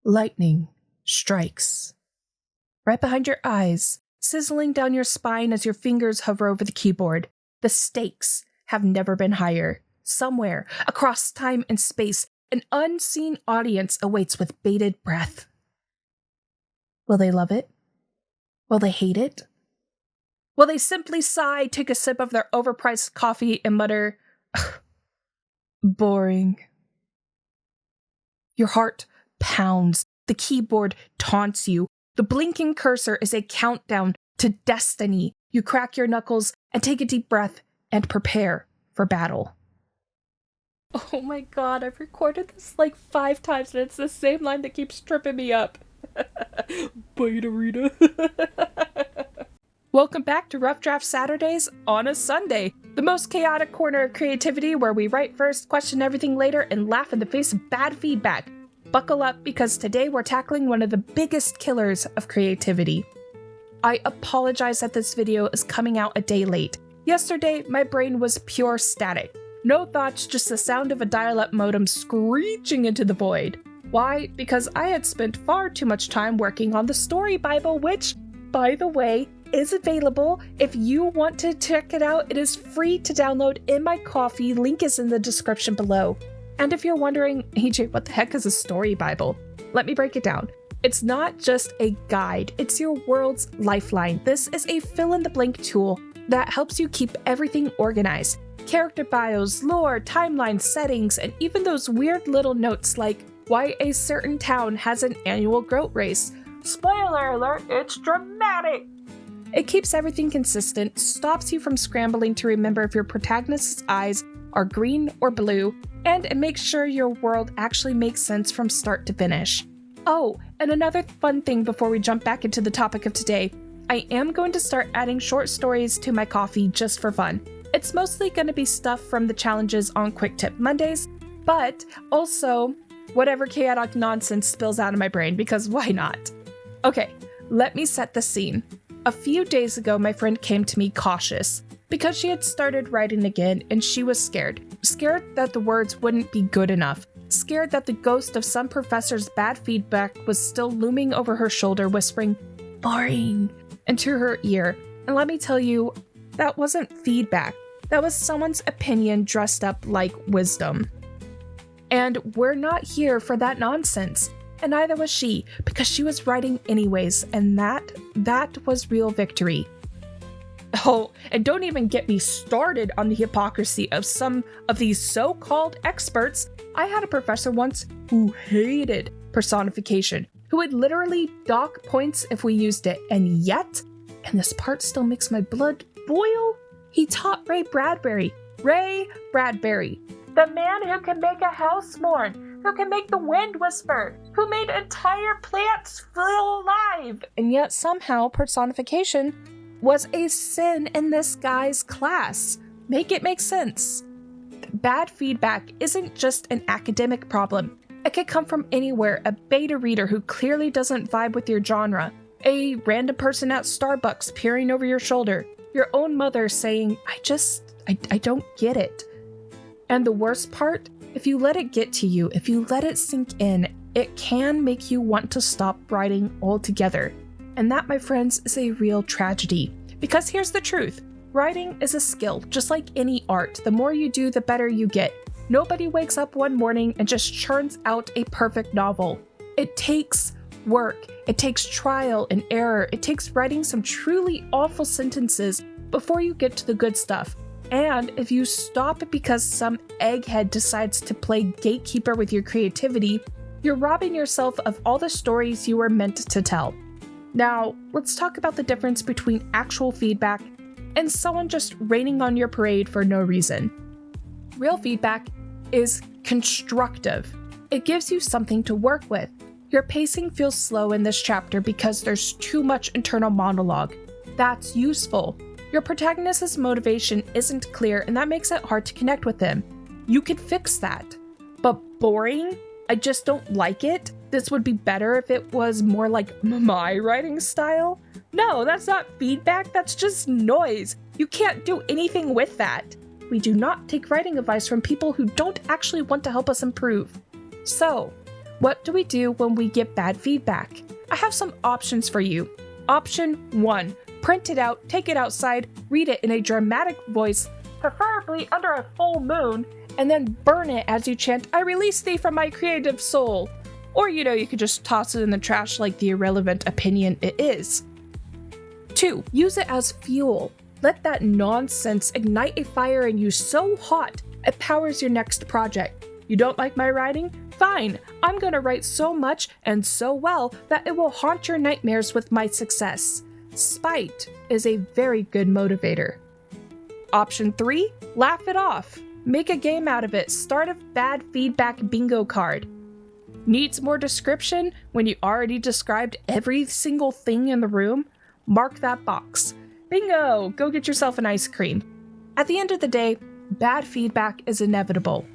Lightning strikes. Right behind your eyes, sizzling down your spine as your fingers hover over the keyboard. The stakes have never been higher. Somewhere, across time and space, an unseen audience awaits with bated breath. Will they love it? Will they hate it? Will they simply sigh, take a sip of their overpriced coffee, and mutter, boring? Your heart pounds. The keyboard taunts you. The blinking cursor is a countdown to destiny. You crack your knuckles and take a deep breath and prepare for battle. Oh my god, I've recorded this like 5 times and it's the same line that keeps tripping me up. Beta Rita. Welcome back to Rough Draft Saturdays on a Sunday, the most chaotic corner of creativity where we write first, question everything later, and laugh in the face of bad feedback. Buckle up because today we're tackling one of the biggest killers of creativity. I apologize that this video is coming out a day late. Yesterday, my brain was pure static. No thoughts, just the sound of a dial-up modem screeching into the void. Why? Because I had spent far too much time working on the storybible, which, by the way, is available. If you want to check it out, it is free to download in my Ko-fi. Link is in the description below. And if you're wondering, AJ, what the heck is a storybible? Let me break it down. It's not just a guide, it's your world's lifeline. This is a fill-in-the-blank tool that helps you keep everything organized. Character bios, lore, timelines, settings, and even those weird little notes like why a certain town has an annual goat race. Spoiler alert, it's dramatic! It keeps everything consistent, stops you from scrambling to remember if your protagonist's eyes are green or blue, and it makes sure your world actually makes sense from start to finish. Oh, and another fun thing before we jump back into the topic of today, I am going to start adding short stories to my Ko-fi just for fun. It's mostly going to be stuff from the challenges on Quick Tip Mondays, but also whatever chaotic nonsense spills out of my brain, because why not? Okay, let me set the scene. A few days ago, my friend came to me cautious because she had started writing again and she was scared. Scared that the words wouldn't be good enough. Scared that the ghost of some professor's bad feedback was still looming over her shoulder, whispering, boring, into her ear. And let me tell you, that wasn't feedback. That was someone's opinion dressed up like wisdom. And we're not here for that nonsense. And neither was she, because she was writing anyways, and that was real victory. Oh, and don't even get me started on the hypocrisy of some of these so-called experts. I had a professor once who hated personification, who would literally dock points if we used it, and yet, and this part still makes my blood boil, he taught Ray Bradbury, the man who can make a house mourn, who can make the wind whisper, who made entire plants feel alive. And yet somehow personification was a sin in this guy's class. Make it make sense. Bad feedback isn't just an academic problem. It could come from anywhere. A beta reader who clearly doesn't vibe with your genre, a random person at Starbucks peering over your shoulder, your own mother saying, I don't get it. And the worst part, if you let it get to you, if you let it sink in, it can make you want to stop writing altogether. And that, my friends, is a real tragedy. Because here's the truth. Writing is a skill, just like any art. The more you do, the better you get. Nobody wakes up one morning and just churns out a perfect novel. It takes work. It takes trial and error. It takes writing some truly awful sentences before you get to the good stuff. And if you stop it because some egghead decides to play gatekeeper with your creativity, you're robbing yourself of all the stories you were meant to tell. Now, let's talk about the difference between actual feedback and someone just raining on your parade for no reason. Real feedback is constructive. It gives you something to work with. Your pacing feels slow in this chapter because there's too much internal monologue. That's useful. Your protagonist's motivation isn't clear, and that makes it hard to connect with them. You can fix that. But boring? I just don't like it. This would be better if it was more like my writing style. No, that's not feedback, that's just noise. You can't do anything with that. We do not take writing advice from people who don't actually want to help us improve. So, What do we do when we get bad feedback? I have some options for you. Option 1. Print it out, take it outside, read it in a dramatic voice, preferably under a full moon, and then burn it as you chant, "I release thee from my creative soul." Or, you could just toss it in the trash like the irrelevant opinion it is. 2. Use it as fuel. Let that nonsense ignite a fire in you so hot it powers your next project. You don't like my writing? Fine, I'm gonna write so much and so well that it will haunt your nightmares with my success. Spite is a very good motivator. Option 3, laugh it off. Make a game out of it. Start a bad feedback bingo card. Needs more description when you already described every single thing in the room? Mark that box. Bingo! Go get yourself an ice cream. At the end of the day, bad feedback is inevitable.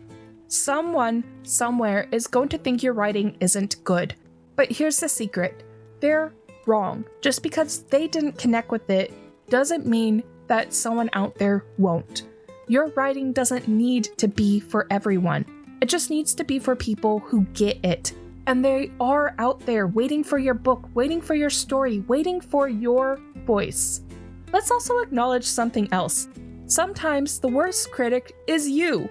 Someone, somewhere, is going to think your writing isn't good. But here's the secret. They're wrong. Just because they didn't connect with it doesn't mean that someone out there won't. Your writing doesn't need to be for everyone. It just needs to be for people who get it. And they are out there waiting for your book, waiting for your story, waiting for your voice. Let's also acknowledge something else. Sometimes the worst critic is you,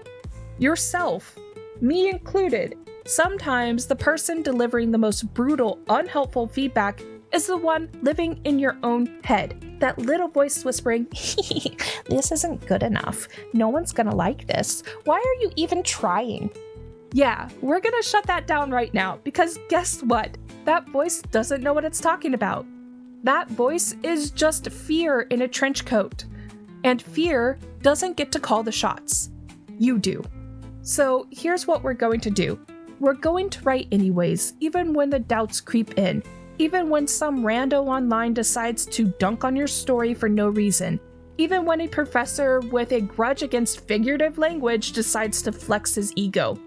yourself, me included. Sometimes the person delivering the most brutal, unhelpful feedback is the one living in your own head. That little voice whispering, "This isn't good enough. No one's gonna like this. Why are you even trying?" Yeah, we're gonna shut that down right now, because guess what? That voice doesn't know what it's talking about. That voice is just fear in a trench coat. And fear doesn't get to call the shots. You do. So here's what we're going to do. We're going to write anyways, even when the doubts creep in. Even when some rando online decides to dunk on your story for no reason. Even when a professor with a grudge against figurative language decides to flex his ego.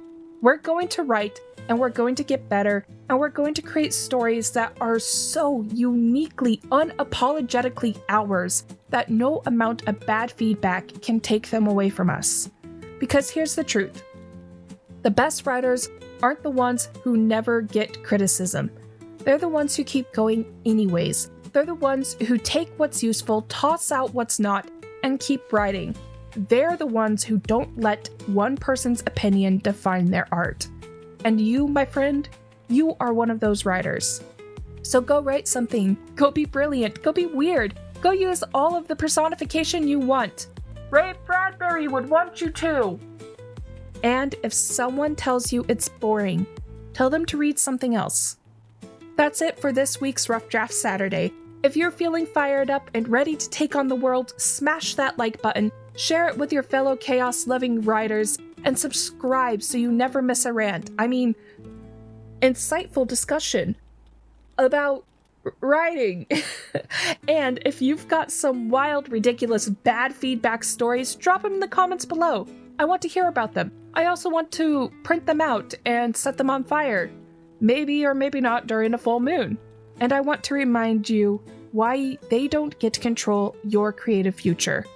We're going to write, and we're going to get better, and we're going to create stories that are so uniquely, unapologetically ours that no amount of bad feedback can take them away from us. Because here's the truth. The best writers aren't the ones who never get criticism. They're the ones who keep going anyways. They're the ones who take what's useful, toss out what's not, and keep writing. They're the ones who don't let one person's opinion define their art. And you, my friend, you are one of those writers. So go write something. Go be brilliant. Go be weird. Go use all of the personification you want. Ray Bradbury would want you to. And if someone tells you it's boring, tell them to read something else. That's it for this week's Rough Draft Saturday. If you're feeling fired up and ready to take on the world, smash that like button, share it with your fellow chaos-loving writers, and subscribe so you never miss a rant. I mean, insightful discussion about writing. And if you've got some wild, ridiculous, bad feedback stories, drop them in the comments below. I want to hear about them. I also want to print them out and set them on fire. Maybe or maybe not during a full moon. And I want to remind you why they don't get to control your creative future.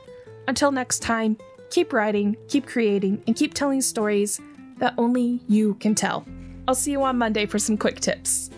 Until next time, keep writing, keep creating, and keep telling stories that only you can tell. I'll see you on Monday for some quick tips.